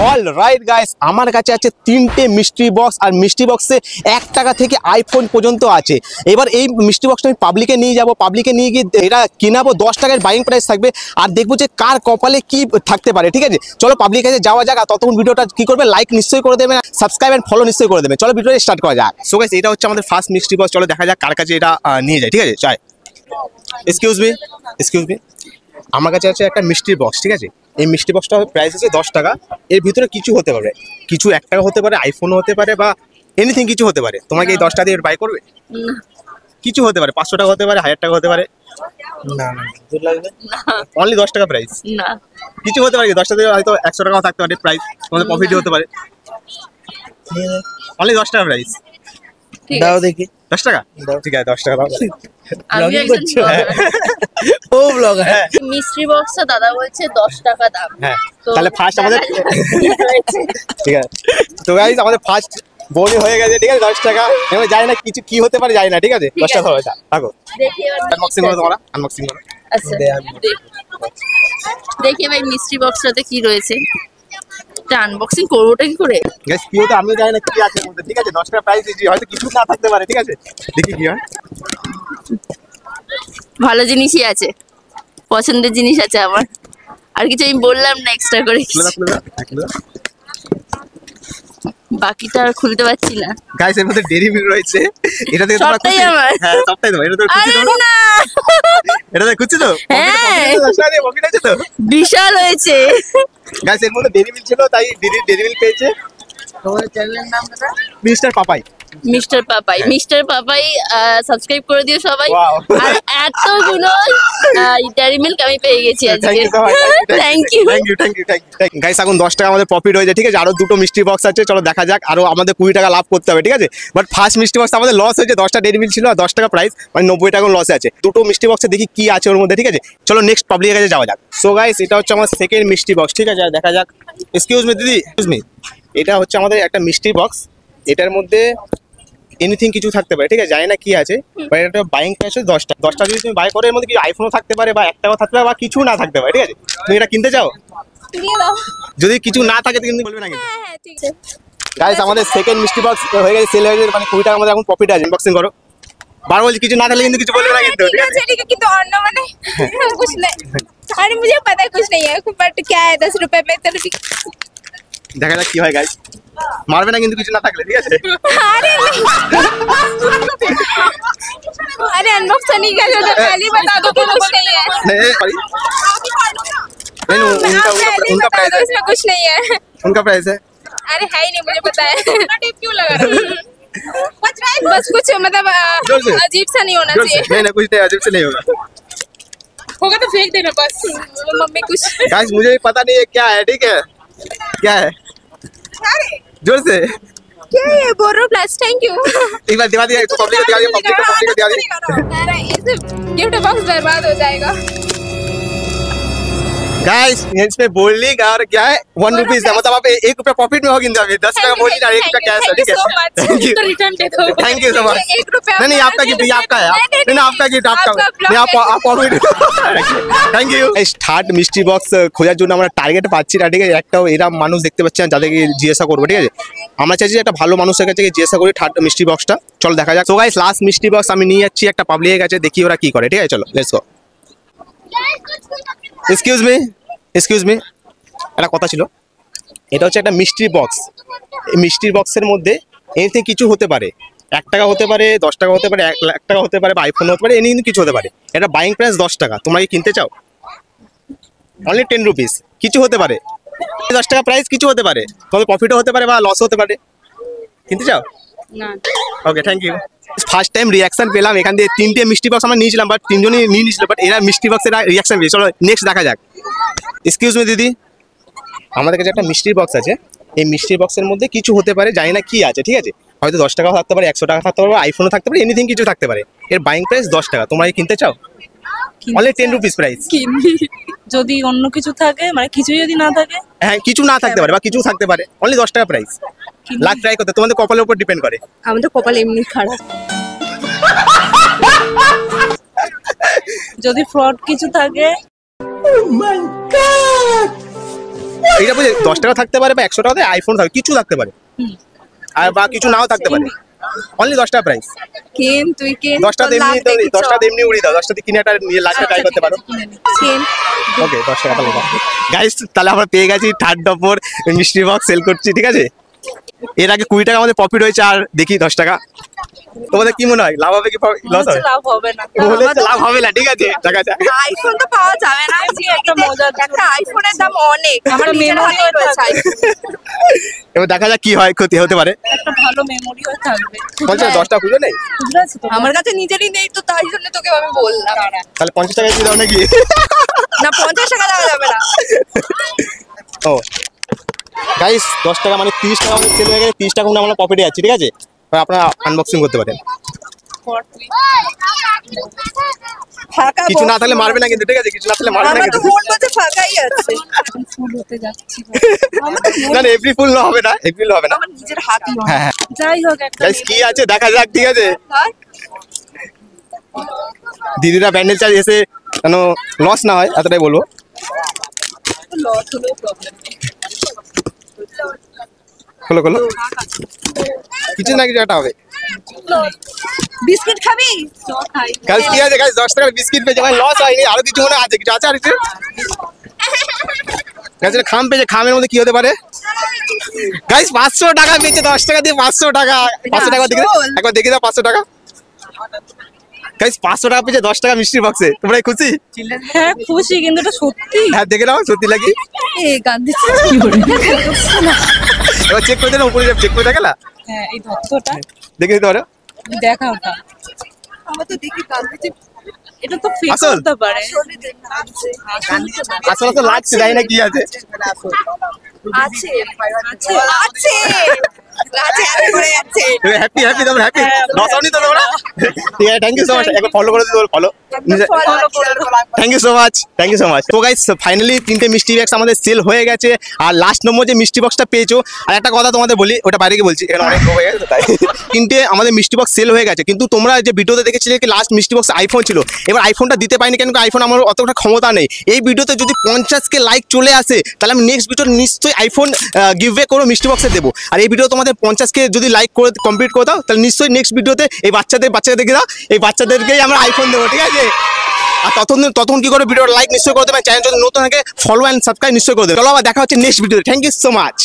Alright guys, আমার কাছে আছে 3টে মিস্ট্রি বক্স, আর মিস্ট্রি বক্সে 1 টাকা থেকে আইফোন পর্যন্ত আছে। এবার এই মিস্ট্রি বক্সটা আমি পাবলিকে নিয়ে যাব, পাবলিকে নিয়ে গিয়ে এটা কিনাবো, 10 টাকার বাইং প্রাইস থাকবে, আর দেখবো যে কার কপালে কি থাকতে পারে। ঠিক আছে, চলো পাবলিক কাছে যাওয়া যাক। আর ততক্ষণ ভিডিওটা কি করবে, লাইক নিশ্চয়ই করে দেবে, সাবস্ক্রাইব এন্ড ফলো নিশ্চয়ই করে দেবে। চলো ভিডিওটা স্টার্ট করা যাক। সো গাইস, এটা হচ্ছে আমাদের ফার্স্ট মিস্ট্রি বক্স। চলো দেখা যাক কার কাছে এটা নিয়ে যায়। ঠিক আছে, চাই এক্সকিউজ মি, আমার কাছে আছে একটা মিস্ট্রি বক্স। ঠিক আছে, এই মিস্ট্রি বক্সটা প্রাইস আছে 10 টাকা। এর ভিতরে কিছু হতে পারে, কিছু 1 টাকা হতে পারে, আইফোন হতে পারে, বা এনিথিং কিছু হতে পারে। তোমাকে এই 10 টাকা দিয়ে বাই করবে? কিছু হতে পারে, 500 টাকা হতে পারে, 1000 টাকা হতে পারে। না না, দূর লাগবে না, অনলি 10 টাকা প্রাইস। না, কিছু হতে পারে, 10 টাকা দিয়ে হয়তো 100 টাকাও থাকতে পারে প্রাইস, তোমাদের প্রফিট হতে পারে। অনলি 10 টাকা প্রাইস। দাও দেখি 10 টাকা। ঠিক আছে, 10 টাকা দাও। আমি একজন ও ব্লগার। হ্যাঁ, মিস্ট্রি বক্সটা দাদা বলছে 10 টাকা দাম। হ্যাঁ, তাহলে ফার্স্ট আমাদের ঠিক আছে। তো গাইস, আমাদের ফার্স্ট বনি হয়ে গেছে। ঠিক আছে, 10 টাকা। এবার জানি না কিছু কি হতে পারে, জানি না। ঠিক আছে, 10 টাকা ধরো, থাকো। দেখি এবার আনবক্সিং করো, তোমরা আনবক্সিং করো। আচ্ছা, দেখি ভাই মিস্ট্রি বক্সটাতে কি রয়েছে। এটা আনবক্সিং করবোটা কি করে? গাইস, কি হতে আমি জানি না কি আছে এর মধ্যে। ঠিক আছে, 10 টাকা প্রাইস দিয়েছি, হয়তো কিছু না থাকতে পারে। ঠিক আছে, দেখি কি হয়। ভালো জিনিসই আছে, পছন্দের জিনিস আছে আমার। আর কিছু আমি বললাম না এক্সট্রা করে কিছু। বাকিটা আর খুলতে পারছি না। গাইস, এর মধ্যে ডেরি মিল্ক রয়েছে। এটা থেকে তোমরা সবটাই খুশি? আমার। হ্যাঁ, সবটাই তোমার। এটা তো খুশি আরে তো? না, এটা তো খুশি তো? হ্যাঁ। পকেট আছে তো? বিশাল হয়েছে। গাইস, এর মধ্যে ডেরি মিল্ক ছিল, তাই ডেরি মিল্ক পেয়েছে। তোমার চ্যানেলের নাম কি? Mister Papai. Mister Papai subscribe করে দিও সবাই। Wow. আর এতগুলো ডেয়ারি মিল্ক আমি পেয়ে গেছি আজকে। Thank you. গাইস, এখন 10 টাকা আমাদের প্রফিট হয়েছে। ঠিক আছে, আরো দুটো মিষ্টি বক্স আছে, চলো দেখা যাক। আরো আমাদের 20 টাকা লাভ করতে হবে। ঠিক আছে, বাট ফার্স্ট মিষ্টি বক্স আমাদের লস হয়েছে। 10টা ডেরি মিল্ক ছিল আর 10 টাকা প্রাইস, মানে 90 টাকা লসে আছে। দুটো মিষ্টি বক্সে দেখি কি আছে ওর মধ্যে। ঠিক আছে, চলো নেক্সট পাবলিকের কাছে যাওয়া যাক। সো গাইস, এটা হচ্ছে আমার সেকেন্ড মিষ্টি বক্স। ঠিক আছে, দেখা যাক। এক্সকিউজ মি দিদি, এক্সকিউজ মি, এটা হচ্ছে আমাদের একটা মিষ্টি বক্স। এটার মধ্যে এনিথিং কিছু থাকতে পারে। ঠিক আছে, জানি না কি আছে, বাট এটা বাইং প্রাইস হচ্ছে 10 টাকা। 10 টাকা যদি তুমি বাই করো, এর মধ্যে কি আইফোনও থাকতে পারে, বা 1 টাকাও থাকতে পারে, বা কিছু না থাকতে পারে। ঠিক আছে, তুমি এটা কিনতে চাও? দিয়ে দাও। যদি কিছু না থাকে তো কিন্তু বলবে না কিন্তু। হ্যাঁ, ঠিক আছে। গাইস, আমাদের সেকেন্ড মিষ্টি বক্স হয়ে গেছে, সেল হয়ে গেছে, মানে 20 টাকা আমাদের এখন প্রফিট আছে। আনবক্সিং করো। বার বলছি কিছু না থাকলে কিন্তু কিছু বলবে না কিন্তু। ঠিক আছে, ठीक है कि तो और ना मैंने कुछ नहीं। अरे मुझे पता है कुछ नहीं है, बट क्या है 10 रुपए में तो দেখা যাক কি হয়। গাইস, মারবে না কিন্তু কিছু না থাকলে। ঠিক আছে, अरे अरे अनबॉक्स नहीं कर तो पहले ही बता दो कि कुछ नहीं है। उनका प्राइस है, इसमें कुछ नहीं है। उनका प्राइस है। अरे है ही नहीं, मुझे पता है। टेप क्यों लगा रहा है? बस कुछ मतलब अजीब सा नहीं होना चाहिए। नहीं नहीं, कुछ नहीं, अजीब से नहीं होगा। होगा तो फेंक देना बस। मम्मी कुछ गाइस, मुझे भी पता नहीं है क्या है। ठीक है, क्या है? जोर से क्या है? बोरो प्लस। Thank you. एक बार दिखा दिया, पब्लिक को दिखा दिया, पब्लिक को दिखा दिया। अरे इस गिफ्ट बॉक्स बर्बाद हो जाएगा। गाइस, इसमें बोलने का और क्या है 1 रुपीज है, मतलब आप 1 रुपया प्रॉफिट में हो गिनते हैं। 10 टाका बोलनी और 1 रुपया कैश है। ठीक है, तो रिटर्न दे दो। Thank you so much. 1 रुपया नहीं नहीं, आपका गिफ्ट, ये आपका है। नहीं नहीं, आपका गिफ्ट आपका नहीं, आप प्रॉफिट। Thank you. এই থার্ড মিষ্টি বক্স খোঁজার জন্য আমরা টার্গেট পাচ্ছি না। ঠিক আছে, একটাও এরকম মানুষ দেখতে পাচ্ছি না যাদেরকে জিজ্ঞাসা করবো। ঠিক আছে, আমরা চাইছি যে একটা ভালো মানুষের কাছে জিজ্ঞাসা করি থার্ড মিষ্টি বক্সটা। চলো দেখা যাক। তো গাইস, লাস্ট মিষ্টি বক্স আমি নিয়ে যাচ্ছি একটা পাবলিকের কাছে, দেখি ওরা কি করে। ঠিক আছে, চলো লেটস গো। এক্সকিউজ মি, একটা কথা ছিল। এটা হচ্ছে একটা মিষ্টি বক্স। এই মিষ্টি বক্সের মধ্যে এনিথিং কিছু হতে পারে। 1 টাকা হতে পারে, 10 টাকা হতে পারে, 1 লাখ টাকা হতে পারে, বা আইফোন হতে পারে, এনিথিং কিছু হতে পারে। এটা বাইং প্রাইস 10 টাকা। তোমরা কি কিনতে চাও? Only 10 rupees. কিছু হতে পারে, 10 টাকা প্রাইস, কিছু হতে পারে, তবে প্রফিটও হতে পারে বা লস হতে পারে। কিনতে চাও? না। Okay, thank you. First time reaction পেলাম এখান দিয়ে। 3টে মিষ্টি বক্স আমরা নিয়েছিলাম, বাট 3জনই নিয়ে নিয়েছিল, বাট এরা মিষ্টি বক্সের রিয়াকশন পেয়েছে। চলো নেক্সট দেখা যাক। এক্সকিউজ মি দিদি, আমাদের কাছে একটা মিষ্টি বক্স আছে। এই মিষ্টি বক্সের মধ্যে কিছু হতে পারে, জানি না কি আছে। ঠিক আছে, হয়তো 10 টাকাও থাকতে পারে, 100 টাকা থাকতে পারে, আইফোনও থাকতে পারে, এনিথিং কিছু থাকতে পারে। এর বাইং প্রাইস 10 টাকা। তোমরা কি কিনতে চাও? Only 10 rupees price. যদি অন্য কিছু থাকে, মানে কিছু যদি না থাকে, হ্যাঁ, কিছু না থাকতে পারে বা কিছু থাকতে পারে, অনলি 10 টাকা প্রাইস। লাখ ট্রাই করতে, তোমাদের কপালের উপর ডিপেন্ড করে। আমাদের কপাল এমনি খারাপ। যদি ফ্রড কিছু থাকে, এইটা বুঝে 10 টাকা থাকতে পারে বা 100 টাকাতে আইফোন থাকবে, কিছু থাকতে পারে আর বা কিছু নাও থাকতে পারে, অনলি 10 টাকা প্রাইস। কেন তুই কেন 10 টাকা এমনি তো 10 টাকা এমনি উড়িয়ে দাও, 10 টাকা কিনে একটা নিয়ে লাস্টে ট্রাই করতে পারো। কেন ওকে 10 টাকা তাহলে গাইস, তাহলে আমরা পেয়ে গেছি third number mystery box sale করছি, ঠিক আছে। এর আগে 20 টাকা আমাদের প্রফিট হয়েছে, আর দেখি 10 টাকা। তোমাদের কি মনে হয় লাভ হবে কি লস হবে? লাভ হবে না। বলে তো লাভ হবে না, ঠিক আছে টাকা চাই। আইফোন তো পাওয়া যাবে না, একটা মজার একটা আইফোনের দাম অনেক, আমার একটা নিজের memory হাতেই রয়েছে থাকবে। iPhone। এবার দেখা যাক কি হয়, ক্ষতি হতে পারে। একটা ভালো মেমোরিও থাকবে। বলছো 10 টাকা খুঁজে নেই, খুচরা আছে তো? আমার কাছে নিজেরই নেই তো, তাই জন্য তোকে আমি বললাম। তাহলে 50 টাকা দিয়ে দাও নাকি? না 50 টাকা দেওয়া যাবে না। ও গাইস 10 টাকা মানে 30 টাকা আমাদের সেল হয়ে গেছে, 30 টাকা আমরা প্রফিটে যাচ্ছি, ঠিক আছে। এবার আপনারা আনবক্সিং করতে পারেন। ফাঁকা কিছু না box থাকলে মারবে না কিন্তু, ঠিক আছে, কিছু না থাকলে মারবে না আমার তো কিন্তু। মন বলছে ফাঁকাই আছে। ফুল হতে যাচ্ছি। না না এপ্রিল ফুল হবে না, এপ্রিল হবে না। আমার নিজের হাতই অনেক। হ্যাঁ হ্যাঁ যাই হোক একটা গাইস কি আছে দেখা যাক, ঠিক আছে। হয়? দিদিরা ব্যান্ডেল চার্জ এসে কেন লস না হয়, এতটাই বলবো। লস হলেও প্রবলেম নেই। খোলো খোলো, কিছু না কিছু একটা হবে। বিস্কিট খাবি? গাইস কি আছে গাইস, 10 টাকার বিস্কিট পেয়েছে, মানে লস হয়নি, আরো কিছু মনে হয় আছে, কিছু আছে আর কিছু। গাইস এটা খাম পেয়েছে, খামের মধ্যে কি হতে পারে? গাইস 500 টাকা পেয়েছে, 10 টাকা দিয়ে 500 টাকা। 500 টাকা দেখে দাও, একবার দেখে দাও 500 টাকা। গাইস 500 টাকা পেয়েছে 10 টাকা মিষ্টির বক্সে, তোমরা কি খুশি? হ্যাঁ খুশি, কিন্তু এটা সত্যি। হ্যাঁ দেখে নাও সত্যি লাগি। এ গান্ধী এবার চেক করে দিলাম, উপরে চেক করে দেখালা, হ্যাঁ এই ধত্তটা দেখে দিতে পারো। দেখা ওটা। আমার তো দেখি গান্ধী এটা তো ফেক আসল? হতে পারে। আসলে তো লাগছে, জানি না কি আছে। আছে আছে আছে আছে আছে করে যাচ্ছে। হ্যাপি হ্যাপি, তোমরা হ্যাপি? লস হয়নি তো তোমরা? ঠিক আছে, থ্যাংক ইউ সো মাচ। একবার ফলো করে দিতে follow. Thank you so much, thank you so much. তো গাইস ফাইনালি 3টে মিষ্টি বক্স আমাদের সেল হয়ে গেছে, আর লাস্ট নম্বর যে মিষ্টি বক্সটা পেয়েছো, আর একটা কথা তোমাদের বলি, ওটা বাইরে গিয়ে বলছি, এখানে অনেক লোক হয়ে গেছে তাই। 3টে আমাদের মিষ্টি বক্স সেল হয়ে গেছে, কিন্তু তোমরা যে ভিডিওতে দেখেছিলে কি লাস্ট মিষ্টি বক্স আইফোন ছিল, এবার আইফোনটা দিতে পারিনি কেন, আইফোন আমার অতটা ক্ষমতা নেই। এই ভিডিওতে যদি 50K লাইক চলে আসে, তাহলে আমি নেক্সট ভিডিও নিশ্চয়ই আইফোন গিভওয়ে করে মিষ্টি বক্সে দেবো। আর এই ভিডিও তোমাদের 50K যদি লাইক করে কমপ্লিট করে দাও, তাহলে নিশ্চয়ই নেক্সট ভিডিওতে এই বাচ্চাদের দেখে দাও, এই বাচ্চাদেরকেই আমরা আইফোন দেবো, ঠিক আছে। আর ততক্ষণ কি করে ভিডিওটা লাইক নিশ্চয়ই করে দেবেন, চ্যানেল যদি নতুন থাকে ফলো অ্যান্ড সাবস্ক্রাইব নিশ্চয়ই করে দেবেন। চলো আবার দেখা হচ্ছে নেক্সট ভিডিওতে। Thank you so much.